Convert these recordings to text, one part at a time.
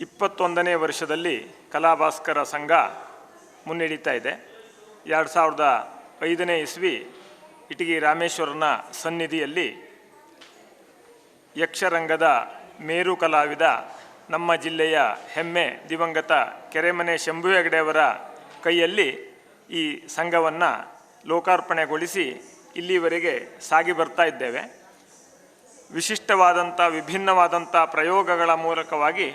21ನೇ ವರ್ಷದಲ್ಲಿ ಕಲಾಭಾಸ್ಕರ ಸಂಘ ಮುನ್ನಡೀತಾ ಇದೆ. 2005ನೇ ಇಸ್ವಿ ಇಟಗಿ ರಾಮೇಶ್ವರನ ಸನ್ನಿಧಿಯಲ್ಲಿ ಯಕ್ಷರಂಗದ ಮೇರು ಕಲಾವಿದ ನಮ್ಮ ಜಿಲ್ಲೆಯ ಹೆಮ್ಮೆ ದಿವಂಗತ ಕೆರೆಮನೆ ಶಂಭು ಹೆಗಡೆಯವರ ಕೈಯಲ್ಲಿ ಈ ಸಂಘವನ್ನು ಲೋಕಾರ್ಪಣೆಗೊಳಿಸಿ ಇಲ್ಲಿವರೆಗೆ ಸಾಗಿ ಬರ್ತಾ ಇದ್ದೇವೆ. ವಿಶಿಷ್ಟವಾದಂಥ ವಿಭಿನ್ನವಾದಂಥ ಪ್ರಯೋಗಗಳ ಮೂಲಕವಾಗಿ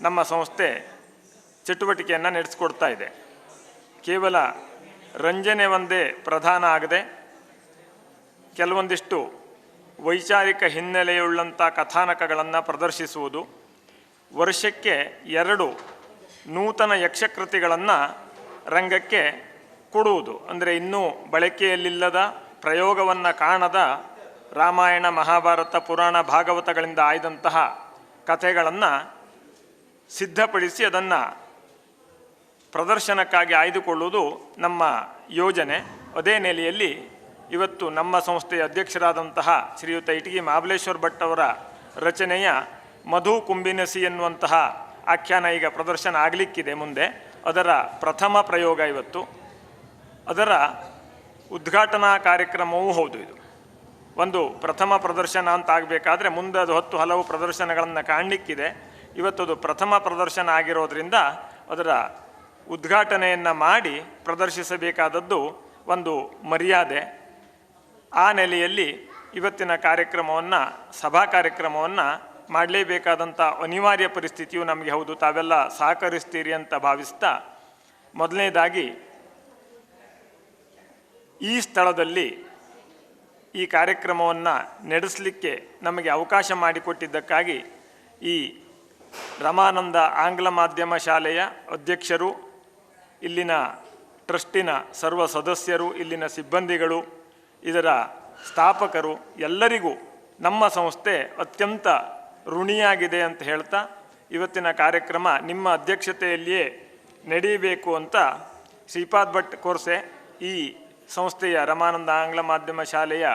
ನಮ್ಮ ಸಂಸ್ಥೆ ಚಟುವಟಿಕೆಯನ್ನು ನಡೆಸಿಕೊಡ್ತಾ ಇದೆ. ಕೇವಲ ರಂಜನೆ ಒಂದೇ ಪ್ರಧಾನ ಆಗದೆ ಕೆಲವೊಂದಿಷ್ಟು ವೈಚಾರಿಕ ಹಿನ್ನೆಲೆಯುಳ್ಳಂಥ ಕಥಾನಕಗಳನ್ನು ಪ್ರದರ್ಶಿಸುವುದು, ವರ್ಷಕ್ಕೆ 2 ನೂತನ ಯಕ್ಷಕೃತಿಗಳನ್ನು ರಂಗಕ್ಕೆ ಕೊಡುವುದು, ಅಂದರೆ ಇನ್ನೂ ಬಳಕೆಯಲ್ಲಿಲ್ಲದ ಪ್ರಯೋಗವನ್ನು ಕಾಣದ ರಾಮಾಯಣ ಮಹಾಭಾರತ ಪುರಾಣ ಭಾಗವತಗಳಿಂದ ಆಯ್ದಂತಹ ಕಥೆಗಳನ್ನು ಸಿದ್ಧಪಡಿಸಿ ಅದನ್ನು ಪ್ರದರ್ಶನಕ್ಕಾಗಿ ಆಯ್ದುಕೊಳ್ಳುವುದು ನಮ್ಮ ಯೋಜನೆ. ಅದೇ ನೆಲೆಯಲ್ಲಿ ಇವತ್ತು ನಮ್ಮ ಸಂಸ್ಥೆಯ ಅಧ್ಯಕ್ಷರಾದಂತಹ ಶ್ರೀಯುತ ಇಟಗಿ ಮಹಾಬಲೇಶ್ವರ ಭಟ್ ಅವರ ರಚನೆಯ ಮಧು ಕುಂಬಿನಸಿ ಎನ್ನುವಂತಹ ಆಖ್ಯಾನ ಈಗ ಪ್ರದರ್ಶನ ಆಗಲಿಕ್ಕಿದೆ ಮುಂದೆ. ಅದರ ಪ್ರಥಮ ಪ್ರಯೋಗ ಇವತ್ತು. ಅದರ ಉದ್ಘಾಟನಾ ಕಾರ್ಯಕ್ರಮವೂ ಹೌದು. ಇದು ಒಂದು ಪ್ರಥಮ ಪ್ರದರ್ಶನ ಅಂತ ಆಗಬೇಕಾದ್ರೆ ಮುಂದೆ ಅದು 10 ಹಲವು ಪ್ರದರ್ಶನಗಳನ್ನು ಕಾಣಲಿಕ್ಕಿದೆ. ಇವತ್ತದು ಪ್ರಥಮ ಪ್ರದರ್ಶನ ಆಗಿರೋದ್ರಿಂದ ಅದರ ಉದ್ಘಾಟನೆಯನ್ನು ಮಾಡಿ ಪ್ರದರ್ಶಿಸಬೇಕಾದದ್ದು ಒಂದು ಮರ್ಯಾದೆ. ಆ ನೆಲೆಯಲ್ಲಿ ಇವತ್ತಿನ ಕಾರ್ಯಕ್ರಮವನ್ನು ಸಭಾ ಕಾರ್ಯಕ್ರಮವನ್ನು ಮಾಡಲೇಬೇಕಾದಂಥ ಅನಿವಾರ್ಯ ಪರಿಸ್ಥಿತಿಯು ನಮಗೆ ಹೌದು. ತಾವೆಲ್ಲ ಸಹಕರಿಸ್ತೀರಿ ಅಂತ ಭಾವಿಸ್ತಾ, ಮೊದಲನೇದಾಗಿ ಈ ಸ್ಥಳದಲ್ಲಿ ಈ ಕಾರ್ಯಕ್ರಮವನ್ನು ನಡೆಸಲಿಕ್ಕೆ ನಮಗೆ ಅವಕಾಶ ಮಾಡಿಕೊಟ್ಟಿದ್ದಕ್ಕಾಗಿ ಈ ರಮಾನಂದ ಆಂಗ್ಲ ಮಾಧ್ಯಮ ಶಾಲೆಯ ಅಧ್ಯಕ್ಷರು, ಇಲ್ಲಿನ ಟ್ರಸ್ಟಿನ ಸರ್ವ ಸದಸ್ಯರು, ಇಲ್ಲಿನ ಸಿಬ್ಬಂದಿಗಳು, ಇದರ ಸ್ಥಾಪಕರು ಎಲ್ಲರಿಗೂ ನಮ್ಮ ಸಂಸ್ಥೆ ಅತ್ಯಂತ ಋಣಿಯಾಗಿದೆ ಅಂತ ಹೇಳ್ತಾ, ಇವತ್ತಿನ ಕಾರ್ಯಕ್ರಮ ನಿಮ್ಮ ಅಧ್ಯಕ್ಷತೆಯಲ್ಲಿಯೇ ನಡೆಯಬೇಕು ಅಂತ ಶ್ರೀಪಾದ್ ಭಟ್ ಕೋರ್ಸೆ ಈ ಸಂಸ್ಥೆಯ ರಮಾನಂದ ಆಂಗ್ಲ ಮಾಧ್ಯಮ ಶಾಲೆಯ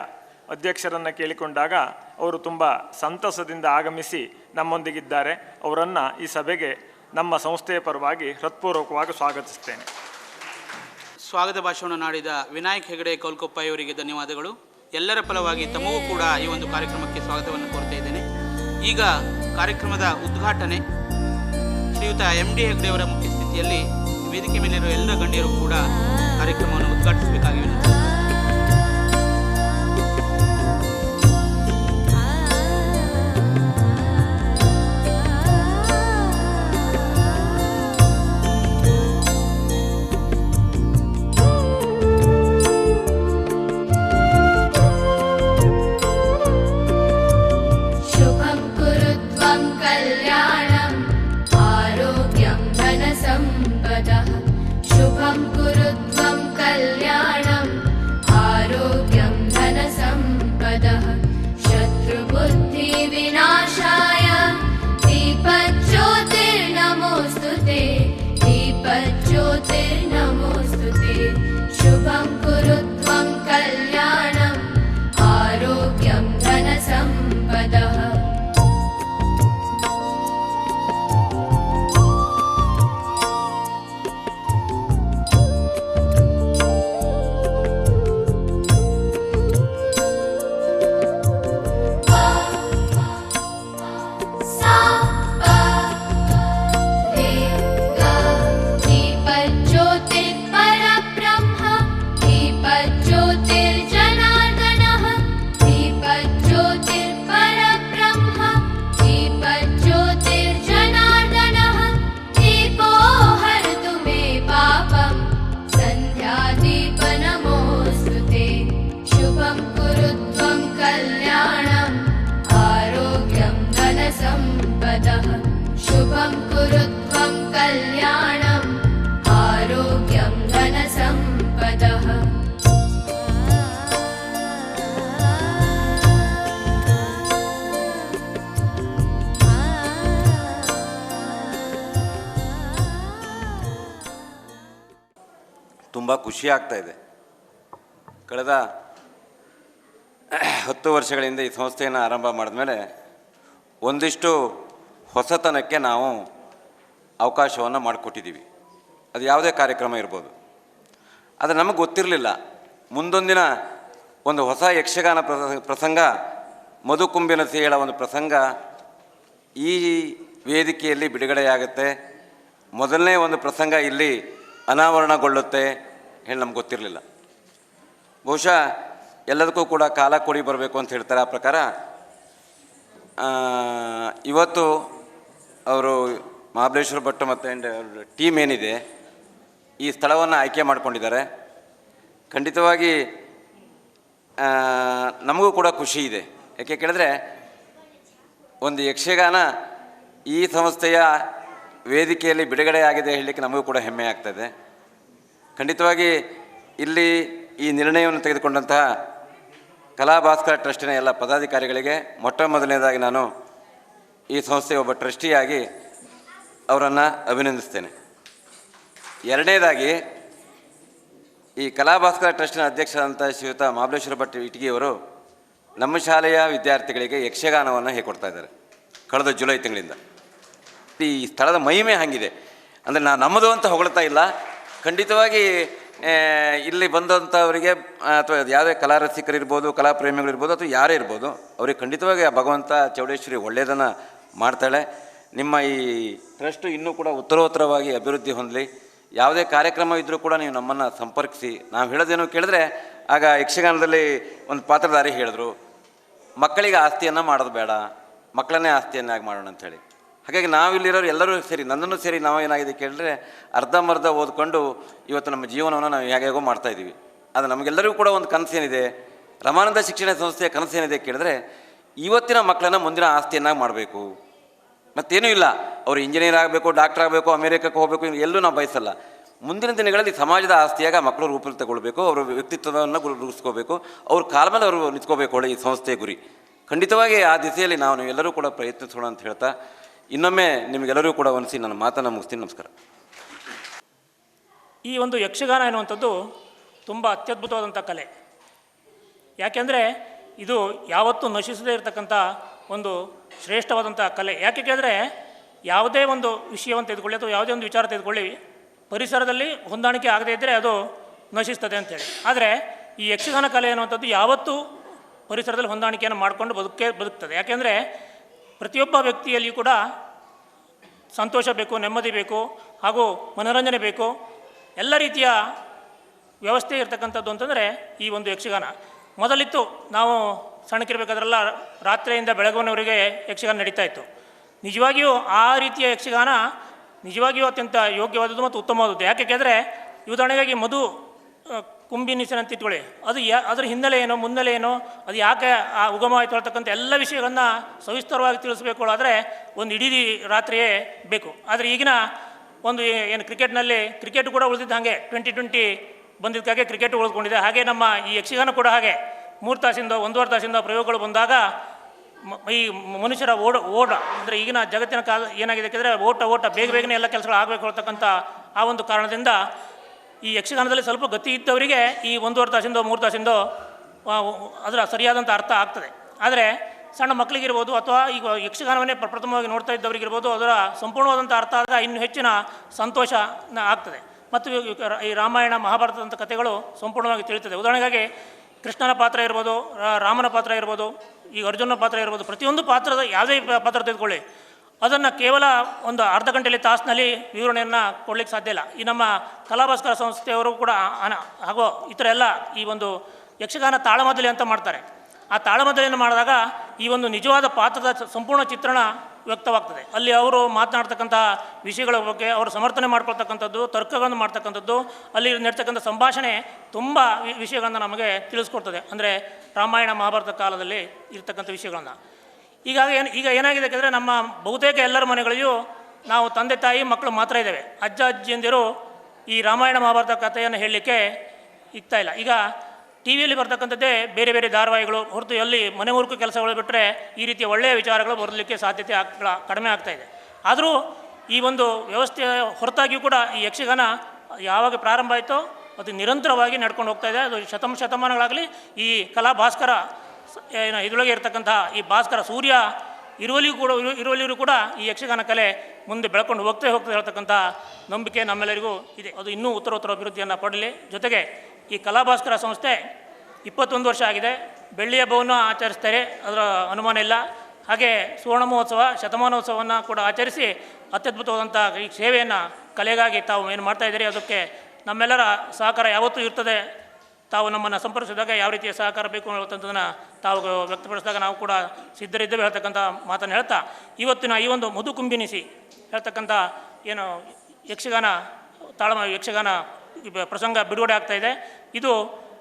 ಅಧ್ಯಕ್ಷರನ್ನು ಕೇಳಿಕೊಂಡಾಗ ಅವರು ತುಂಬ ಸಂತಸದಿಂದ ಆಗಮಿಸಿ ನಮ್ಮೊಂದಿಗಿದ್ದಾರೆ. ಅವರನ್ನು ಈ ಸಭೆಗೆ ನಮ್ಮ ಸಂಸ್ಥೆಯ ಪರವಾಗಿ ಹೃತ್ಪೂರ್ವಕವಾಗಿ ಸ್ವಾಗತಿಸ್ತೇನೆ. ಸ್ವಾಗತ ಭಾಷಣವನ್ನು ಆಡಿದ ವಿನಾಯಕ್ ಹೆಗಡೆ ಕೌಲ್ಕೊಪ್ಪ ಇವರಿಗೆ ಧನ್ಯವಾದಗಳು. ಎಲ್ಲರ ಫಲವಾಗಿ ತಮಗೂ ಕೂಡ ಈ ಒಂದು ಕಾರ್ಯಕ್ರಮಕ್ಕೆ ಸ್ವಾಗತವನ್ನು ಕೋರ್ತಾ ಇದ್ದೇನೆ. ಈಗ ಕಾರ್ಯಕ್ರಮದ ಉದ್ಘಾಟನೆ ಶ್ರೀಯುತ MD ಹೆಗಡೆಯವರ ಮುಖ್ಯ ಸ್ಥಿತಿಯಲ್ಲಿ ವೇದಿಕೆ ಮೇಲಿರುವ ಎಲ್ಲ ಗಣ್ಯರು ಕೂಡ ಕಾರ್ಯಕ್ರಮವನ್ನು ಉದ್ಘಾಟಿಸಬೇಕಾಗಿ ವಿನಂತಿ. ತುಂಬ ಖುಷಿ ಆಗ್ತಾ ಇದೆ. ಕಳೆದ 10 ವರ್ಷಗಳಿಂದ ಈ ಸಂಸ್ಥೆಯನ್ನು ಆರಂಭ ಮಾಡಿದ ಮೇಲೆ ಒಂದಿಷ್ಟು ಹೊಸತನಕ್ಕೆ ನಾವು ಅವಕಾಶವನ್ನು ಮಾಡಿಕೊಟ್ಟಿದ್ದೀವಿ. ಅದು ಯಾವುದೇ ಕಾರ್ಯಕ್ರಮ ಇರ್ಬೋದು. ಅದು ನಮಗೆ ಗೊತ್ತಿರಲಿಲ್ಲ. ಮುಂದೊಂದಿನ ಒಂದು ಹೊಸ ಯಕ್ಷಗಾನ ಪ್ರಸಂಗ ಮಧುಕುಂಬಿನಸಿ ಹೇಳೋ ಒಂದು ಪ್ರಸಂಗ ಈ ವೇದಿಕೆಯಲ್ಲಿ ಬಿಡುಗಡೆಯಾಗುತ್ತೆ, ಮೊದಲನೇ ಒಂದು ಪ್ರಸಂಗ ಇಲ್ಲಿ ಅನಾವರಣಗೊಳ್ಳುತ್ತೆ ಹೇಳಿ ನಮ್ಗೆ ಗೊತ್ತಿರಲಿಲ್ಲ. ಬಹುಶಃ ಎಲ್ಲದಕ್ಕೂ ಕೂಡ ಕಾಲ ಕೊಡಿ ಬರಬೇಕು ಅಂತ ಹೇಳ್ತಾರೆ. ಆ ಪ್ರಕಾರ ಇವತ್ತು ಅವರು ಮಹಾಬಲೇಶ್ವರ ಭಟ್ ಮತ್ತು ಟೀಮ್ ಏನಿದೆ ಈ ಸ್ಥಳವನ್ನು ಆಯ್ಕೆ ಮಾಡಿಕೊಂಡಿದ್ದಾರೆ. ಖಂಡಿತವಾಗಿ ನಮಗೂ ಕೂಡ ಖುಷಿ ಇದೆ. ಯಾಕೆ ಕೇಳಿದ್ರೆ ಒಂದು ಯಕ್ಷಗಾನ ಈ ಸಂಸ್ಥೆಯ ವೇದಿಕೆಯಲ್ಲಿ ಬಿಡುಗಡೆಯಾಗಿದೆ ಹೇಳಲಿಕ್ಕೆ ನಮಗೂ ಕೂಡ ಹೆಮ್ಮೆ ಆಗ್ತದೆ. ಖಂಡಿತವಾಗಿ ಇಲ್ಲಿ ಈ ನಿರ್ಣಯವನ್ನು ತೆಗೆದುಕೊಂಡಂತಹ ಕಲಾಭಾಸ್ಕರ ಟ್ರಸ್ಟಿನ ಎಲ್ಲ ಪದಾಧಿಕಾರಿಗಳಿಗೆ ಮೊಟ್ಟ ಮೊದಲನೇದಾಗಿ ನಾನು ಈ ಸಂಸ್ಥೆಯ ಒಬ್ಬ ಟ್ರಸ್ಟಿಯಾಗಿ ಅವರನ್ನು ಅಭಿನಂದಿಸ್ತೇನೆ. ಎರಡನೇದಾಗಿ ಈ ಕಲಾಭಾಸ್ಕರ ಟ್ರಸ್ಟಿನ ಅಧ್ಯಕ್ಷರಾದಂಥ ಶ್ರೀಯುತ ಮಹಾಬಲೇಶ್ವರ ಭಟ್ ಇಟಗಿಯವರು ನಮ್ಮ ಶಾಲೆಯ ವಿದ್ಯಾರ್ಥಿಗಳಿಗೆ ಯಕ್ಷಗಾನವನ್ನು ಹೇಳಿಕೊಡ್ತಾ ಇದ್ದಾರೆ ಕಳೆದ ಜುಲೈ ತಿಂಗಳಿಂದ. ಈ ಸ್ಥಳದ ಮಹಿಮೆ ಹಾಗಿದೆ ಅಂದರೆ ನಮ್ಮದು ಅಂತ ಹೊಗಳ್ತಾ ಇಲ್ಲ. ಖಂಡಿತವಾಗಿ ಇಲ್ಲಿ ಬಂದಂಥವರಿಗೆ ಅಥವಾ ಯಾವುದೇ ಕಲಾ ರಸಿಕರಿರ್ಬೋದು, ಕಲಾ ಪ್ರೇಮಿಗಳಿರ್ಬೋದು, ಅಥವಾ ಯಾರೇ ಇರ್ಬೋದು, ಅವರಿಗೆ ಖಂಡಿತವಾಗಿ ಆ ಭಗವಂತ ಚೌಡೇಶ್ವರಿ ಒಳ್ಳೆಯದನ್ನು ಮಾಡ್ತಾಳೆ. ನಿಮ್ಮ ಈ ಟ್ರಸ್ಟು ಇನ್ನೂ ಕೂಡ ಉತ್ತರೋತ್ತರವಾಗಿ ಅಭಿವೃದ್ಧಿ ಹೊಂದಲಿ. ಯಾವುದೇ ಕಾರ್ಯಕ್ರಮ ಇದ್ದರೂ ಕೂಡ ನೀವು ನಮ್ಮನ್ನು ಸಂಪರ್ಕಿಸಿ. ನಾವು ಹೇಳೋದೇನು ಕೇಳಿದ್ರೆ, ಆಗ ಯಕ್ಷಗಾನದಲ್ಲಿ ಒಂದು ಪಾತ್ರಧಾರಿ ಹೇಳಿದ್ರು, ಮಕ್ಕಳಿಗೆ ಆಸ್ತಿಯನ್ನು ಮಾಡೋದು ಬೇಡ, ಮಕ್ಕಳನ್ನೇ ಆಸ್ತಿಯನ್ನಾಗಿ ಮಾಡೋಣ ಅಂಥೇಳಿ. ಹಾಗಾಗಿ ನಾವಿಲ್ಲಿರೋರು ಎಲ್ಲರೂ ಸೇರಿ, ನನ್ನನ್ನು ಸೇರಿ ನಾವೇನಾಗಿದೆ ಕೇಳಿದ್ರೆ ಅರ್ಧಂಬರ್ಧ ಓದ್ಕೊಂಡು ಇವತ್ತು ನಮ್ಮ ಜೀವನವನ್ನು ನಾವು ಹೇಗೋ ಮಾಡ್ತಾಯಿದ್ದೀವಿ. ಅದು ನಮಗೆಲ್ಲರಿಗೂ ಕೂಡ ಒಂದು ಕನಸೇನಿದೆ, ರಮಾನಂದ ಶಿಕ್ಷಣ ಸಂಸ್ಥೆಯ ಕನಸೇನಿದೆ ಕೇಳಿದ್ರೆ ಇವತ್ತಿನ ಮಕ್ಕಳನ್ನು ಮುಂದಿನ ಆಸ್ತಿಯನ್ನಾಗಿ ಮಾಡಬೇಕು. ಮತ್ತೇನೂ ಇಲ್ಲ, ಅವರು ಇಂಜಿನಿಯರ್ ಆಗಬೇಕು, ಡಾಕ್ಟರ್ ಆಗಬೇಕು, ಅಮೇರಿಕಕ್ಕೆ ಹೋಗಬೇಕು, ಎಲ್ಲೂ ನಾವು ಬಯಸಲ್ಲ. ಮುಂದಿನ ದಿನಗಳಲ್ಲಿ ಸಮಾಜದ ಆಸ್ತಿಯಾಗ ಮಕ್ಕಳು ರೂಪಿತಗೊಳ್ಬೇಕು, ಅವರ ವ್ಯಕ್ತಿತ್ವವನ್ನು ರೂಪಿಸ್ಕೋಬೇಕು, ಅವ್ರ ಕಾಲ ಮೇಲೆ ಅವರು ನಿಂತ್ಕೋಬೇಕು. ಒಳ್ಳೆ ಈ ಸಂಸ್ಥೆಯ ಗುರಿ. ಖಂಡಿತವಾಗಿ ಆ ದಿಸೆಯಲ್ಲಿ ನಾವು ಎಲ್ಲರೂ ಕೂಡ ಪ್ರಯತ್ನಿಸೋಣ ಅಂತ ಹೇಳ್ತಾ ಇನ್ನೊಮ್ಮೆ ನಿಮಗೆಲ್ಲರೂ ಕೂಡ ಅನಿಸಿ ನನ್ನ ಮಾತನ್ನು ಮುಗಿಸ್ತೀನಿ. ನಮಸ್ಕಾರ. ಈ ಒಂದು ಯಕ್ಷಗಾನ ಎನ್ನುವಂಥದ್ದು ತುಂಬ ಅತ್ಯದ್ಭುತವಾದಂಥ ಕಲೆ. ಯಾಕೆಂದರೆ ಇದು ಯಾವತ್ತೂ ನಶಿಸದೇ ಇರತಕ್ಕಂಥ ಒಂದು ಶ್ರೇಷ್ಠವಾದಂಥ ಕಲೆ. ಯಾಕೆ ಕೇಳಿದ್ರೆ ಯಾವುದೇ ಒಂದು ವಿಷಯವನ್ನು ತೆಗೆದುಕೊಳ್ಳಿ ಅಥವಾ ಯಾವುದೇ ಒಂದು ವಿಚಾರ ತೆಗೆದುಕೊಳ್ಳಿ, ಪರಿಸರದಲ್ಲಿ ಹೊಂದಾಣಿಕೆ ಆಗದೇ ಇದ್ದರೆ ಅದು ನಶಿಸ್ತದೆ ಅಂಥೇಳಿ. ಆದರೆ ಈ ಯಕ್ಷಗಾನ ಕಲೆ ಅನ್ನುವಂಥದ್ದು ಯಾವತ್ತೂ ಪರಿಸರದಲ್ಲಿ ಹೊಂದಾಣಿಕೆಯನ್ನು ಮಾಡಿಕೊಂಡು ಬದುಕ್ತದೆ. ಯಾಕೆಂದರೆ ಪ್ರತಿಯೊಬ್ಬ ವ್ಯಕ್ತಿಯಲ್ಲಿಯೂ ಕೂಡ ಸಂತೋಷ ಬೇಕು, ನೆಮ್ಮದಿ ಬೇಕು, ಹಾಗೂ ಮನೋರಂಜನೆ ಬೇಕು, ಎಲ್ಲ ರೀತಿಯ ವ್ಯವಸ್ಥೆ ಇರತಕ್ಕಂಥದ್ದು ಅಂತಂದರೆ ಈ ಒಂದು ಯಕ್ಷಗಾನ. ಮೊದಲಿತ್ತು, ನಾವು ಸಣ್ಣಕ್ಕಿರಬೇಕಾದ್ರೆಲ್ಲ ರಾತ್ರಿಯಿಂದ ಬೆಳಗುವವರೆಗೆ ಯಕ್ಷಗಾನ ನಡೀತಾ ಇತ್ತು. ನಿಜವಾಗಿಯೂ ಆ ರೀತಿಯ ಯಕ್ಷಗಾನ ನಿಜವಾಗಿಯೂ ಅತ್ಯಂತ ಯೋಗ್ಯವಾದದ್ದು ಮತ್ತು ಉತ್ತಮವಾದದ್ದು. ಯಾಕೆ ಕೇಳಿದ್ರೆ ಉದಾಹರಣೆಗಾಗಿ ಮಧು ಕುಂಬಿನಿಸಿನಂತ ಇಟ್ಕೊಳ್ಳಿ, ಅದು ಅದರ ಹಿನ್ನೆಲೆ ಏನು, ಮುನ್ನೆಲೆ ಏನು, ಅದು ಯಾಕೆ ಆ ಉಗಮವಾಯಿತು ಹೇಳ್ತಕ್ಕಂಥ ಎಲ್ಲ ವಿಷಯಗಳನ್ನು ಸವಿಸ್ತರವಾಗಿ ತಿಳಿಸ್ಬೇಕು ಆದರೆ ಒಂದು ಇಡೀ ರಾತ್ರಿಯೇ ಬೇಕು. ಆದರೆ ಈಗಿನ ಒಂದು ಏನು ಕ್ರಿಕೆಟ್ನಲ್ಲಿ ಕ್ರಿಕೆಟ್ ಕೂಡ ಉಳಿದಿದ್ದು ಹಾಗೆ 2020 ಬಂದಿದ್ದಕ್ಕಾಗೆ ಕ್ರಿಕೆಟ್ ಉಳಿದುಕೊಂಡಿದೆ. ಹಾಗೆ ನಮ್ಮ ಈ ಯಕ್ಷಗಾನ ಕೂಡ ಹಾಗೆ 3 ತಾಸಿಂದ 1.5 ತಾಸಿಂದ ಪ್ರಯೋಗಗಳು ಬಂದಾಗ ಈ ಮನುಷ್ಯರ ಓಟ ಅಂದರೆ ಈಗಿನ ಜಗತ್ತಿನ ಕಾಲ ಏನಾಗಿದೆ ಅಂದರೆ ಓಟ ಬೇಗನೆ ಎಲ್ಲ ಕೆಲಸಗಳು ಆಗಬೇಕು ಹೇಳ್ತಕ್ಕಂಥ ಆ ಒಂದು ಕಾರಣದಿಂದ ಈ ಯಕ್ಷಗಾನದಲ್ಲಿ ಸ್ವಲ್ಪ ಗತಿ ಇದ್ದವರಿಗೆ ಈ 1.5 ತಾಸಿಂದ 3 ತಾಸಿಂದ ಅದರ ಸರಿಯಾದಂಥ ಅರ್ಥ ಆಗ್ತದೆ. ಆದರೆ ಸಣ್ಣ ಮಕ್ಕಳಿಗಿರ್ಬೋದು ಅಥವಾ ಈಗ ಯಕ್ಷಗಾನವನ್ನೇ ಪ್ರಥಮವಾಗಿ ನೋಡ್ತಾ ಇದ್ದವರಿಗಿರ್ಬೋದು ಅದರ ಸಂಪೂರ್ಣವಾದಂಥ ಅರ್ಥ ಆದಾಗ ಇನ್ನೂ ಹೆಚ್ಚಿನ ಸಂತೋಷ ಆಗ್ತದೆ. ಮತ್ತು ಈ ರಾಮಾಯಣ ಮಹಾಭಾರತದಂಥ ಕಥೆಗಳು ಸಂಪೂರ್ಣವಾಗಿ ತಿಳಿಯುತ್ತದೆ. ಉದಾಹರಣೆಗಾಗಿ ಕೃಷ್ಣನ ಪಾತ್ರ ಇರ್ಬೋದು, ರಾಮನ ಪಾತ್ರ ಇರ್ಬೋದು, ಈಗ ಅರ್ಜುನನ ಪಾತ್ರ ಇರ್ಬೋದು, ಪ್ರತಿಯೊಂದು ಪಾತ್ರದ ಯಾವುದೇ ಪಾತ್ರ ತೆಗೆದುಕೊಳ್ಳಿ, ಅದನ್ನು ಕೇವಲ ಒಂದು ಅರ್ಧ ಗಂಟೆಯಲ್ಲಿ ತಾಸಿನಲ್ಲಿ ವಿವರಣೆಯನ್ನು ಕೊಡಲಿಕ್ಕೆ ಸಾಧ್ಯ ಇಲ್ಲ. ಈ ನಮ್ಮ ಕಲಾಭಾಸ್ಕರ ಸಂಸ್ಥೆಯವರು ಕೂಡ ಹಾಗೂ ಇತರ ಎಲ್ಲ ಈ ಒಂದು ಯಕ್ಷಗಾನ ತಾಳಮದ್ದಲೆ ಅಂತ ಮಾಡ್ತಾರೆ. ಆ ತಾಳಮದ್ದಲೆಯನ್ನು ಮಾಡಿದಾಗ ಈ ಒಂದು ನಿಜವಾದ ಪಾತ್ರದ ಸಂಪೂರ್ಣ ಚಿತ್ರಣ ವ್ಯಕ್ತವಾಗ್ತದೆ. ಅಲ್ಲಿ ಅವರು ಮಾತನಾಡ್ತಕ್ಕಂಥ ವಿಷಯಗಳ ಬಗ್ಗೆ ಅವರು ಸಮರ್ಥನೆ ಮಾಡ್ಕೊಳ್ತಕ್ಕಂಥದ್ದು, ತರ್ಕಗಳನ್ನು ಮಾಡ್ತಕ್ಕಂಥದ್ದು, ಅಲ್ಲಿ ನಡ್ತಕ್ಕಂಥ ಸಂಭಾಷಣೆ ತುಂಬ ವಿಷಯಗಳನ್ನು ನಮಗೆ ತಿಳಿಸ್ಕೊಡ್ತದೆ. ಅಂದರೆ ರಾಮಾಯಣ ಮಹಾಭಾರತ ಕಾಲದಲ್ಲಿ ಇರ್ತಕ್ಕಂಥ ವಿಷಯಗಳನ್ನು. ಈಗ ಏನಾಗಿದೆ ಅಂದರೆ ನಮ್ಮ ಬಹುತೇಕ ಎಲ್ಲರ ಮನೆಗಳಲ್ಲಿಯೂ ನಾವು ತಂದೆ ತಾಯಿ ಮಕ್ಕಳು ಮಾತ್ರ ಇದ್ದೇವೆ. ಅಜ್ಜ ಅಜ್ಜಿಯಂದಿರು ಈ ರಾಮಾಯಣ ಮಹಾಭಾರತ ಕಥೆಯನ್ನು ಹೇಳಲಿಕ್ಕೆ ಇಗ್ತಾ ಇಲ್ಲ. ಈಗ ಟಿ ವಿಯಲ್ಲಿ ಬರ್ತಕ್ಕಂಥದ್ದೇ ಬೇರೆ ಬೇರೆ ಧಾರಾವಾಹಿಗಳು ಹೊರತು ಎಲ್ಲಿ ಮನೆ ಮುರುಕು ಕೆಲಸಗಳು ಬಿಟ್ಟರೆ ಈ ರೀತಿಯ ಒಳ್ಳೆಯ ವಿಚಾರಗಳು ಬರಲಿಕ್ಕೆ ಸಾಧ್ಯತೆ ಕಡಿಮೆ ಆಗ್ತಾಯಿದೆ. ಆದರೂ ಈ ಒಂದು ವ್ಯವಸ್ಥೆಯ ಹೊರತಾಗಿಯೂ ಕೂಡ ಈ ಯಕ್ಷಗಾನ ಯಾವಾಗ ಪ್ರಾರಂಭ ಆಯಿತೋ ಅದು ನಿರಂತರವಾಗಿ ನಡ್ಕೊಂಡು ಹೋಗ್ತಾಯಿದೆ. ಅದು ಶತಮಾನಗಳಾಗಲಿ ಈ ಕಲಾ ಭಾಸ್ಕರ ಇದರೊಳಗೆ ಇರ್ತಕ್ಕಂಥ ಈ ಭಾಸ್ಕರ ಸೂರ್ಯ ಇರುವಲ್ಲಿಯೂ ಕೂಡ ಈ ಯಕ್ಷಗಾನ ಕಲೆ ಮುಂದೆ ಬೆಳ್ಕೊಂಡು ಹೋಗ್ತಾ ಹೇಳ್ತಕ್ಕಂಥ ನಂಬಿಕೆ ನಮ್ಮೆಲ್ಲರಿಗೂ ಇದೆ. ಅದು ಇನ್ನೂ ಉತ್ತರೋತ್ತರ ಅಭಿವೃದ್ಧಿಯನ್ನು ಪಡಲಿ. ಜೊತೆಗೆ ಈ ಕಲಾಭಾಸ್ಕರ ಸಂಸ್ಥೆ 21 ವರ್ಷ ಆಗಿದೆ. ಬೆಳ್ಳಿಯ ಹಬ್ಬವನ್ನು ಆಚರಿಸ್ತಾರೆ, ಅದರ ಅನುಮಾನ ಇಲ್ಲ. ಹಾಗೆ ಸುವರ್ಣ ಮಹೋತ್ಸವ, ಶತಮಾನೋತ್ಸವವನ್ನು ಕೂಡ ಆಚರಿಸಿ ಅತ್ಯದ್ಭುತವಾದಂಥ ಈ ಸೇವೆಯನ್ನು ಕಲೆಗಾಗಿ ತಾವು ಏನು ಮಾಡ್ತಾಯಿದ್ದೀರಿ, ಅದಕ್ಕೆ ನಮ್ಮೆಲ್ಲರ ಸಹಕಾರ ಯಾವತ್ತೂ ಇರ್ತದೆ. ತಾವು ನಮ್ಮನ್ನು ಸಂಪರ್ಕಿಸಿದಾಗ ಯಾವ ರೀತಿಯ ಸಹಕಾರ ಬೇಕು ಅನ್ನುವಂಥದ್ದನ್ನು ತಾವು ವ್ಯಕ್ತಪಡಿಸಿದಾಗ ನಾವು ಕೂಡ ಸಿದ್ಧರಿದ್ದೇವೆ ಹೇಳ್ತಕ್ಕಂಥ ಮಾತನ್ನು ಹೇಳ್ತಾ, ಇವತ್ತಿನ ಈ ಒಂದು ಮಧು ಕುಂಬಿನಿಸಿ ಹೇಳ್ತಕ್ಕಂಥ ಏನು ಯಕ್ಷಗಾನ ಯಕ್ಷಗಾನ ಪ್ರಸಂಗ ಬಿಡುಗಡೆ ಆಗ್ತಾಯಿದೆ. ಇದು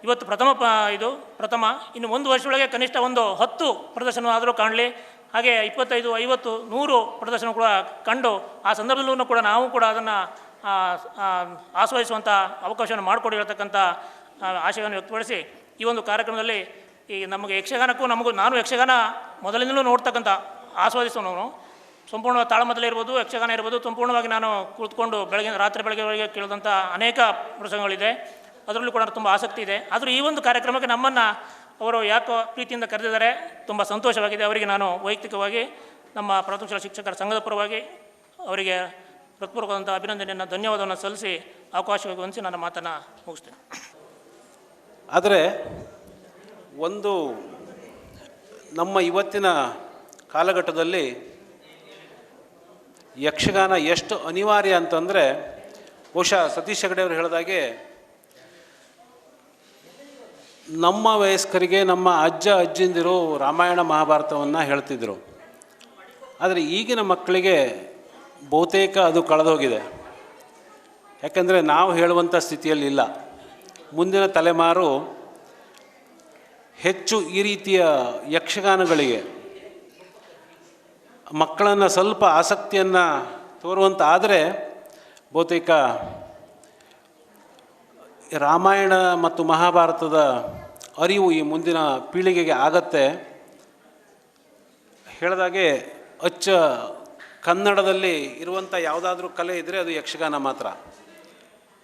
ಇವತ್ತು ಪ್ರಥಮ. ಇನ್ನು 1 ವರ್ಷದೊಳಗೆ ಕನಿಷ್ಠ 10 ಪ್ರದರ್ಶನವಾದರೂ ಕಾಣಲಿ. ಹಾಗೆ 25, 50, 100 ಪ್ರದರ್ಶನ ಕೂಡ ಕಂಡು ಆ ಸಂದರ್ಭದಲ್ಲೂ ಕೂಡ ನಾವು ಕೂಡ ಅದನ್ನು ಆಸ್ವಾದಿಸುವಂಥ ಅವಕಾಶವನ್ನು ಮಾಡಿಕೊಡಿ ಹೇಳ್ತಕ್ಕಂಥ ಆಶಯವನ್ನು ವ್ಯಕ್ತಪಡಿಸಿ, ಈ ಒಂದು ಕಾರ್ಯಕ್ರಮದಲ್ಲಿ ಈ ನಮಗೆ ಯಕ್ಷಗಾನಕ್ಕೂ ನಾನು ಯಕ್ಷಗಾನ ಮೊದಲಿಂದಲೂ ನೋಡ್ತಕ್ಕಂಥ ಆಸ್ವಾದಿಸೋನು. ಸಂಪೂರ್ಣವಾಗಿ ತಾಳಮದ್ದಲೆ ಇರ್ಬೋದು, ಯಕ್ಷಗಾನ ಇರ್ಬೋದು, ಸಂಪೂರ್ಣವಾಗಿ ನಾನು ಕುಳಿತುಕೊಂಡು ರಾತ್ರಿ ಬೆಳಗ್ಗೆವರೆಗೆ ಕೇಳಿದಂಥ ಅನೇಕ ಪ್ರಸಂಗಗಳಿದೆ. ಅದರಲ್ಲೂ ಕೂಡ ತುಂಬ ಆಸಕ್ತಿ ಇದೆ. ಆದರೂ ಈ ಒಂದು ಕಾರ್ಯಕ್ರಮಕ್ಕೆ ನಮ್ಮನ್ನು ಅವರು ಯಾಕೋ ಪ್ರೀತಿಯಿಂದ ಕರೆದಿದ್ದಾರೆ, ತುಂಬ ಸಂತೋಷವಾಗಿದೆ. ಅವರಿಗೆ ನಾನು ವೈಯಕ್ತಿಕವಾಗಿ ನಮ್ಮ ಪ್ರಾಥಮಿಕ ಶಾಲಾ ಶಿಕ್ಷಕರ ಸಂಘದ ಪರವಾಗಿ ಅವರಿಗೆ ಹೃತ್ಪೂರ್ವಕವಾದಂಥ ಅಭಿನಂದನೆಯನ್ನು, ಧನ್ಯವಾದವನ್ನು ಸಲ್ಲಿಸಿ ಅವಕಾಶವಾಗಿ ಹೊಂದಿಸಿ ನನ್ನ ಮಾತನ್ನು ಮುಗಿಸ್ತೇನೆ. ಆದರೆ ಒಂದು ನಮ್ಮ ಇವತ್ತಿನ ಕಾಲಘಟ್ಟದಲ್ಲಿ ಯಕ್ಷಗಾನ ಎಷ್ಟು ಅನಿವಾರ್ಯ ಅಂತಂದರೆ, ಬಹುಶಃ ಸತೀಶ್ ಹೆಗಡೆ ಅವರು ಹೇಳಿದಾಗೆ ನಮ್ಮ ವಯಸ್ಕರಿಗೆ ನಮ್ಮ ಅಜ್ಜಿಂದಿರು ರಾಮಾಯಣ ಮಹಾಭಾರತವನ್ನು ಹೇಳ್ತಿದ್ದರು. ಆದರೆ ಈಗಿನ ಮಕ್ಕಳಿಗೆ ಬಹುತೇಕ ಅದು ಕಳೆದೋಗಿದೆ. ಯಾಕೆಂದರೆ ನಾವು ಹೇಳುವಂಥ ಸ್ಥಿತಿಯಲ್ಲಿ ಇಲ್ಲ. ಮುಂದಿನ ತಲೆಮಾರು ಹೆಚ್ಚು ಈ ರೀತಿಯ ಯಕ್ಷಗಾನಗಳಿಗೆ ಮಕ್ಕಳನ್ನು ಸ್ವಲ್ಪ ಆಸಕ್ತಿಯನ್ನು ತೋರುವಂತ ಆದರೆ ಬಹುತೇಕ ರಾಮಾಯಣ ಮತ್ತು ಮಹಾಭಾರತದ ಅರಿವು ಈ ಮುಂದಿನ ಪೀಳಿಗೆಗೆ ಆಗತ್ತೆ. ಹೇಳಿದಾಗೆ ಕನ್ನಡದಲ್ಲಿ ಇರುವಂಥ ಯಾವುದಾದ್ರೂ ಕಲೆ ಇದ್ದರೆ ಅದು ಯಕ್ಷಗಾನ ಮಾತ್ರ.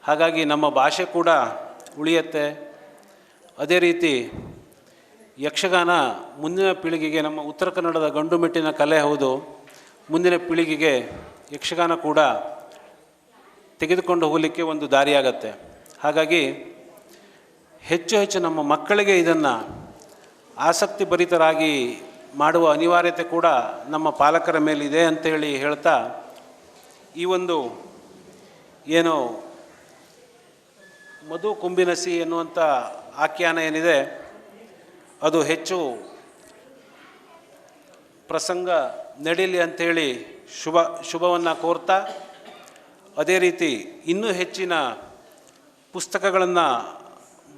ಹಾಗಾಗಿ ನಮ್ಮ ಭಾಷೆ ಕೂಡ ಉಳಿಯುತ್ತೆ. ಅದೇ ರೀತಿ ಯಕ್ಷಗಾನ ಮುಂದಿನ ಪೀಳಿಗೆಗೆ, ನಮ್ಮ ಉತ್ತರ ಕನ್ನಡದ ಗಂಡುಮೆಟ್ಟಿನ ಕಲೆ ಹೌದು, ಮುಂದಿನ ಪೀಳಿಗೆಗೆ ಯಕ್ಷಗಾನ ಕೂಡ ತೆಗೆದುಕೊಂಡು ಹೋಗಲಿಕ್ಕೆ ಒಂದು ದಾರಿಯಾಗತ್ತೆ. ಹಾಗಾಗಿ ಹೆಚ್ಚು ನಮ್ಮ ಮಕ್ಕಳಿಗೆ ಇದನ್ನು ಆಸಕ್ತಿ ಭರಿತರಾಗಿ ಮಾಡುವ ಅನಿವಾರ್ಯತೆ ಕೂಡ ನಮ್ಮ ಪಾಲಕರ ಮೇಲಿದೆ ಅಂತೇಳಿ ಹೇಳ್ತಾ, ಈ ಒಂದು ಏನು ಮಧು ಕುಂಬಿನಸಿ ಎನ್ನುವಂಥ ಆಖ್ಯಾನ ಏನಿದೆ ಅದು ಹೆಚ್ಚು ಪ್ರಸಂಗ ನಡೀಲಿ ಅಂಥೇಳಿ ಶುಭವನ್ನು ಕೋರ್ತಾ, ಅದೇ ರೀತಿ ಇನ್ನೂ ಹೆಚ್ಚಿನ ಪುಸ್ತಕಗಳನ್ನು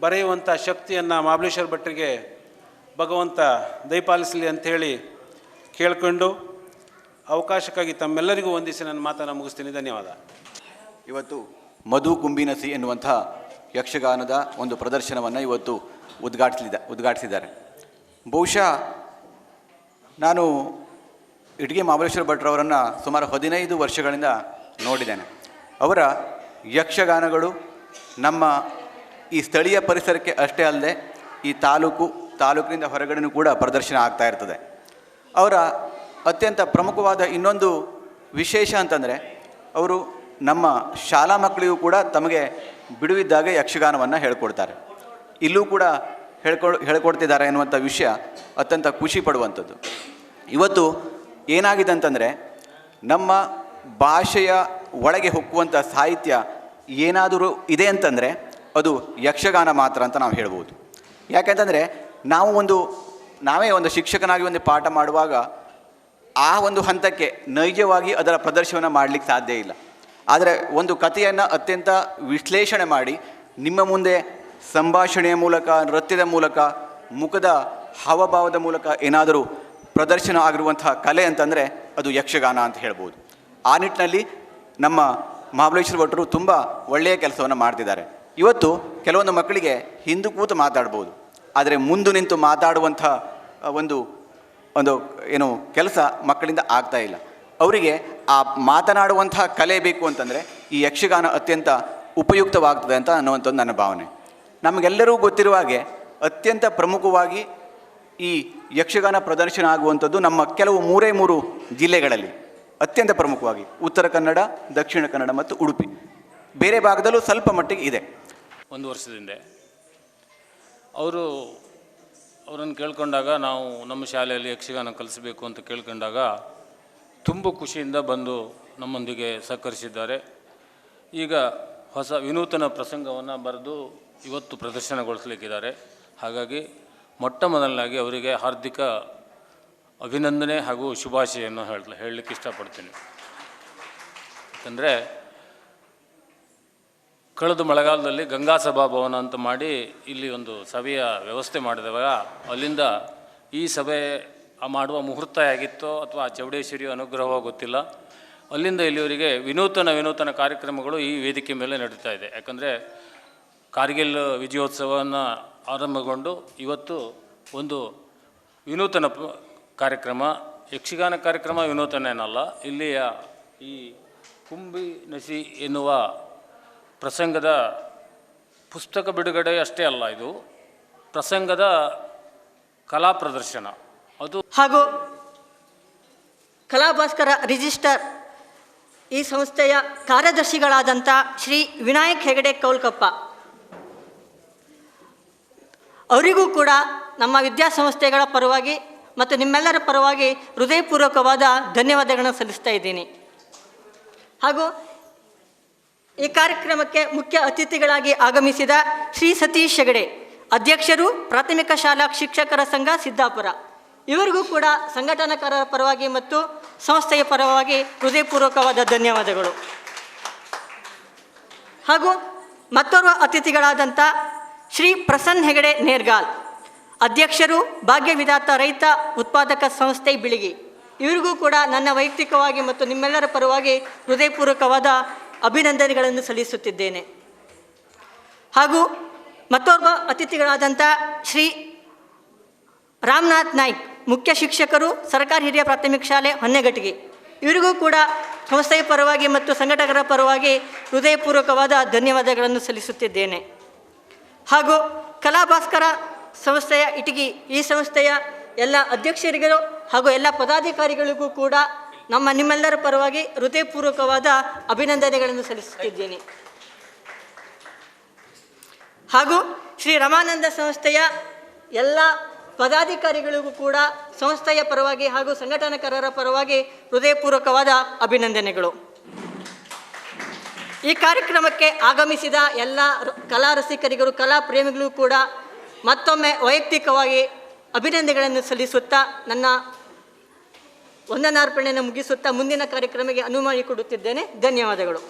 ಬರೆಯುವಂಥ ಶಕ್ತಿಯನ್ನು ಮಹಾಬಲೇಶ್ವರ ಭಟ್ರಿಗೆ ಭಗವಂತ ದಯಪಾಲಿಸಲಿ ಅಂಥೇಳಿ ಕೇಳಿಕೊಂಡು ಅವಕಾಶಕ್ಕಾಗಿ ತಮ್ಮೆಲ್ಲರಿಗೂ ವಂದಿಸಿ ನನ್ನ ಮಾತನ್ನು ಮುಗಿಸ್ತೀನಿ. ಧನ್ಯವಾದ. ಇವತ್ತು ಮಧು ಕುಂಬಿನಸಿ ಎನ್ನುವಂಥ ಯಕ್ಷಗಾನದ ಒಂದು ಪ್ರದರ್ಶನವನ್ನು ಇವತ್ತು ಉದ್ಘಾಟಿಸಿದ್ದಾರೆ. ಬಹುಶಃ ನಾನು ಇಟಗಿ ಮಹಾಬಲೇಶ್ವರ ಭಟ್ರವರನ್ನು ಸುಮಾರು 15 ವರ್ಷಗಳಿಂದ ನೋಡಿದ್ದೇನೆ. ಅವರ ಯಕ್ಷಗಾನಗಳು ನಮ್ಮ ಈ ಸ್ಥಳೀಯ ಪರಿಸರಕ್ಕೆ ಅಷ್ಟೇ ಅಲ್ಲದೆ ಈ ತಾಲೂಕಿನಿಂದ ಹೊರಗಡೆನೂ ಕೂಡ ಪ್ರದರ್ಶನ ಆಗ್ತಾ ಇರ್ತದೆ. ಅವರ ಅತ್ಯಂತ ಪ್ರಮುಖವಾದ ಇನ್ನೊಂದು ವಿಶೇಷ ಅಂತಂದರೆ, ಅವರು ನಮ್ಮ ಶಾಲಾ ಮಕ್ಕಳಿಗೂ ಕೂಡ ತಮಗೆ ಬಿಡುವಿದ್ದಾಗ ಯಕ್ಷಗಾನವನ್ನು ಹೇಳ್ಕೊಡ್ತಾರೆ. ಇಲ್ಲೂ ಕೂಡ ಹೇಳ್ಕೊಡ್ತಿದ್ದಾರೆ ಎನ್ನುವಂಥ ವಿಷಯ ಅತ್ಯಂತ ಖುಷಿ ಪಡುವಂಥದ್ದು. ಇವತ್ತು ಏನಾಗಿದೆ ಅಂತಂದರೆ, ನಮ್ಮ ಭಾಷೆಯ ಒಳಗೆ ಹೊಕ್ಕುವಂಥ ಸಾಹಿತ್ಯ ಏನಾದರೂ ಇದೆ ಅಂತಂದರೆ ಅದು ಯಕ್ಷಗಾನ ಮಾತ್ರ ಅಂತ ನಾವು ಹೇಳ್ಬೋದು. ಯಾಕೆಂತಂದರೆ ನಾವೇ ಒಂದು ಶಿಕ್ಷಕನಾಗಿ ಒಂದು ಪಾಠ ಮಾಡುವಾಗ ಆ ಒಂದು ಹಂತಕ್ಕೆ ನೈಜವಾಗಿ ಅದರ ಪ್ರದರ್ಶನ ಮಾಡಲಿಕ್ಕೆ ಸಾಧ್ಯ ಇಲ್ಲ. ಆದರೆ ಒಂದು ಕಥೆಯನ್ನು ಅತ್ಯಂತ ವಿಶ್ಲೇಷಣೆ ಮಾಡಿ ನಿಮ್ಮ ಮುಂದೆ ಸಂಭಾಷಣೆಯ ಮೂಲಕ, ನೃತ್ಯದ ಮೂಲಕ, ಮುಖದ ಹಾವಭಾವದ ಮೂಲಕ ಏನಾದರೂ ಪ್ರದರ್ಶನ ಆಗಿರುವಂತಹ ಕಲೆ ಅಂತಂದರೆ ಅದು ಯಕ್ಷಗಾನ ಅಂತ ಹೇಳ್ಬೋದು. ಆ ನಿಟ್ಟಿನಲ್ಲಿ ನಮ್ಮ ಮಹಾಬಲೇಶ್ವರ ಭಟ್ರು ತುಂಬ ಒಳ್ಳೆಯ ಕೆಲಸವನ್ನು ಮಾಡ್ತಿದ್ದಾರೆ. ಇವತ್ತು ಕೆಲವೊಂದು ಮಕ್ಕಳಿಗೆ ಹಿಂದೆ ಕೂತು ಮಾತಾಡ್ಬೋದು, ಆದರೆ ಮುಂದೆ ನಿಂತು ಮಾತಾಡುವಂಥ ಒಂದು ಏನು ಕೆಲಸ ಮಕ್ಕಳಿಂದ ಆಗ್ತಾ ಇಲ್ಲ. ಅವರಿಗೆ ಆ ಮಾತನಾಡುವಂತಹ ಕಲೆ ಬೇಕು ಅಂತಂದರೆ ಈ ಯಕ್ಷಗಾನ ಅತ್ಯಂತ ಉಪಯುಕ್ತವಾಗ್ತದೆ ಅಂತ ಅನ್ನುವಂಥದ್ದು ನನ್ನ ಭಾವನೆ. ನಮಗೆಲ್ಲರೂ ಗೊತ್ತಿರುವ ಹಾಗೆ ಅತ್ಯಂತ ಪ್ರಮುಖವಾಗಿ ಈ ಯಕ್ಷಗಾನ ಪ್ರದರ್ಶನ ಆಗುವಂಥದ್ದು ನಮ್ಮ ಕೆಲವು 3 ಜಿಲ್ಲೆಗಳಲ್ಲಿ ಅತ್ಯಂತ ಪ್ರಮುಖವಾಗಿ ಉತ್ತರ ಕನ್ನಡ, ದಕ್ಷಿಣ ಕನ್ನಡ ಮತ್ತು ಉಡುಪಿ. ಬೇರೆ ಭಾಗದಲ್ಲೂ ಸ್ವಲ್ಪ ಮಟ್ಟಿಗೆ ಇದೆ. ಒಂದು ವರ್ಷದಿಂದ ಅವರನ್ನು ಕೇಳ್ಕೊಂಡಾಗ, ನಾವು ನಮ್ಮ ಶಾಲೆಯಲ್ಲಿ ಯಕ್ಷಗಾನ ಕಲಿಸಬೇಕು ಅಂತ ಕೇಳ್ಕೊಂಡಾಗ ತುಂಬ ಖುಷಿಯಿಂದ ಬಂದು ನಮ್ಮೊಂದಿಗೆ ಸಹಕರಿಸಿದ್ದಾರೆ. ಈಗ ಹೊಸ ವಿನೂತನ ಪ್ರಸಂಗವನ್ನು ಬರೆದು ಇವತ್ತು ಪ್ರದರ್ಶನಗೊಳಿಸಲಿಕ್ಕಿದ್ದಾರೆ. ಹಾಗಾಗಿ ಮೊಟ್ಟ ಮೊದಲನಾಗಿ ಅವರಿಗೆ ಹಾರ್ದಿಕ ಅಭಿನಂದನೆ ಹಾಗೂ ಶುಭಾಶಯನ್ನು ಹೇಳಲಿಕ್ಕೆ ಇಷ್ಟಪಡ್ತೀನಿ. ಯಾಕಂದರೆ ಕಳೆದ ಮಳೆಗಾಲದಲ್ಲಿ ಗಂಗಾ ಸಭಾಭವನ ಅಂತ ಮಾಡಿ ಇಲ್ಲಿ ಒಂದು ಸಭೆಯ ವ್ಯವಸ್ಥೆ ಮಾಡಿದವಾಗ, ಅಲ್ಲಿಂದ ಈ ಸಭೆ ಮಾಡುವ ಮುಹೂರ್ತ ಆಗಿತ್ತೋ ಅಥವಾ ಚೌಡೇಶ್ವರಿಯ ಅನುಗ್ರಹವೋ ಗೊತ್ತಿಲ್ಲ, ಅಲ್ಲಿಂದ ಇಲ್ಲಿವರೆಗೆ ವಿನೂತನ ಕಾರ್ಯಕ್ರಮಗಳು ಈ ವೇದಿಕೆ ಮೇಲೆ ನಡೀತಾ ಇದೆ. ಯಾಕಂದರೆ ಕಾರ್ಗಿಲ್ ವಿಜಯೋತ್ಸವವನ್ನು ಆರಂಭಗೊಂಡು ಇವತ್ತು ಒಂದು ವಿನೂತನ ಕಾರ್ಯಕ್ರಮ, ಯಕ್ಷಗಾನ ಕಾರ್ಯಕ್ರಮ ವಿನೂತನ ಏನಲ್ಲ, ಇಲ್ಲಿಯ ಈ ಕುಂಬಿ ನಸಿ ಎನ್ನುವ ಪ್ರಸಂಗದ ಪುಸ್ತಕ ಬಿಡುಗಡೆ ಅಷ್ಟೇ ಅಲ್ಲ, ಇದು ಪ್ರಸಂಗದ ಕಲಾ ಪ್ರದರ್ಶನ. ಅದು ಹಾಗೂ ಕಲಾಭಾಸ್ಕರ ರಿಜಿಸ್ಟರ್ ಈ ಸಂಸ್ಥೆಯ ಕಾರ್ಯದರ್ಶಿಗಳಾದಂಥ ಶ್ರೀ ವಿನಾಯಕ್ ಹೆಗಡೆ ಕೌಲ್ಕಪ್ಪ ಅವರಿಗೂ ಕೂಡ ನಮ್ಮ ವಿದ್ಯಾಸಂಸ್ಥೆಗಳ ಪರವಾಗಿ ಮತ್ತು ನಿಮ್ಮೆಲ್ಲರ ಪರವಾಗಿ ಹೃದಯಪೂರ್ವಕವಾದ ಧನ್ಯವಾದಗಳನ್ನು ಸಲ್ಲಿಸ್ತಾ ಇದ್ದೀನಿ. ಹಾಗೂ ಈ ಕಾರ್ಯಕ್ರಮಕ್ಕೆ ಮುಖ್ಯ ಅತಿಥಿಗಳಾಗಿ ಆಗಮಿಸಿದ ಶ್ರೀ ಸತೀಶ್ ಹೆಗಡೆ, ಅಧ್ಯಕ್ಷರು ಪ್ರಾಥಮಿಕ ಶಾಲಾ ಶಿಕ್ಷಕರ ಸಂಘ ಸಿದ್ದಾಪುರ, ಇವರಿಗೂ ಕೂಡ ಸಂಘಟನಾಕಾರರ ಪರವಾಗಿ ಮತ್ತು ಸಂಸ್ಥೆಯ ಪರವಾಗಿ ಹೃದಯಪೂರ್ವಕವಾದ ಧನ್ಯವಾದಗಳು. ಹಾಗೂ ಮತ್ತೋರ್ವ ಅತಿಥಿಗಳಾದಂಥ ಶ್ರೀ ಪ್ರಸನ್ನ ಹೆಗಡೆ ನೇರ್ಗಾಲ್, ಅಧ್ಯಕ್ಷರು ಭಾಗ್ಯ ವಿಧಾತ ರೈತ ಉತ್ಪಾದಕ ಸಂಸ್ಥೆ ಬಿಳಿಗಿ, ಇವರಿಗೂ ಕೂಡ ನನ್ನ ವೈಯಕ್ತಿಕವಾಗಿ ಮತ್ತು ನಿಮ್ಮೆಲ್ಲರ ಪರವಾಗಿ ಹೃದಯಪೂರ್ವಕವಾದ ಅಭಿನಂದನೆಗಳನ್ನು ಸಲ್ಲಿಸುತ್ತಿದ್ದೇನೆ. ಹಾಗೂ ಮತ್ತೋರ್ವ ಅತಿಥಿಗಳಾದಂಥ ಶ್ರೀ ರಾಮನಾಥ್ ನಾಯ್ಕ್, ಮುಖ್ಯ ಶಿಕ್ಷಕರು ಸರ್ಕಾರಿ ಹಿರಿಯ ಪ್ರಾಥಮಿಕ ಶಾಲೆ ಹೊನ್ನೆಗಟ್ಟಿಗೆ, ಇವರಿಗೂ ಕೂಡ ಸಂಸ್ಥೆಯ ಪರವಾಗಿ ಮತ್ತು ಸಂಘಟಕರ ಪರವಾಗಿ ಹೃದಯಪೂರ್ವಕವಾದ ಧನ್ಯವಾದಗಳನ್ನು ಸಲ್ಲಿಸುತ್ತಿದ್ದೇನೆ. ಹಾಗೂ ಕಲಾಭಾಸ್ಕರ ಸಂಸ್ಥೆಯ ಇಟಗಿ, ಈ ಸಂಸ್ಥೆಯ ಎಲ್ಲ ಅಧ್ಯಕ್ಷರಿಗೂ ಹಾಗೂ ಎಲ್ಲ ಪದಾಧಿಕಾರಿಗಳಿಗೂ ಕೂಡ ನಿಮ್ಮೆಲ್ಲರ ಪರವಾಗಿ ಹೃದಯಪೂರ್ವಕವಾದ ಅಭಿನಂದನೆಗಳನ್ನು ಸಲ್ಲಿಸುತ್ತಿದ್ದೇನೆ. ಹಾಗೂ ಶ್ರೀ ರಮಾನಂದ ಸಂಸ್ಥೆಯ ಎಲ್ಲ ಪದಾಧಿಕಾರಿಗಳಿಗೂ ಕೂಡ ಸಂಸ್ಥೆಯ ಪರವಾಗಿ ಹಾಗೂ ಸಂಘಟನಾಕಾರರ ಪರವಾಗಿ ಹೃದಯಪೂರ್ವಕವಾದ ಅಭಿನಂದನೆಗಳು. ಈ ಕಾರ್ಯಕ್ರಮಕ್ಕೆ ಆಗಮಿಸಿದ ಎಲ್ಲ ಕಲಾ ರಸಿಕರಿಗೂ ಕಲಾ ಪ್ರೇಮಿಗಳಿಗೂ ಕೂಡ ಮತ್ತೊಮ್ಮೆ ವೈಯಕ್ತಿಕವಾಗಿ ಅಭಿನಂದನೆಗಳನ್ನು ಸಲ್ಲಿಸುತ್ತಾ ನನ್ನ ವಂದನಾರ್ಪಣೆಯನ್ನು ಮುಗಿಸುತ್ತಾ ಮುಂದಿನ ಕಾರ್ಯಕ್ರಮಕ್ಕೆ ಅನುವು ಮಾಡಿಕೊಡುತ್ತಿದ್ದೇನೆ. ಧನ್ಯವಾದಗಳು.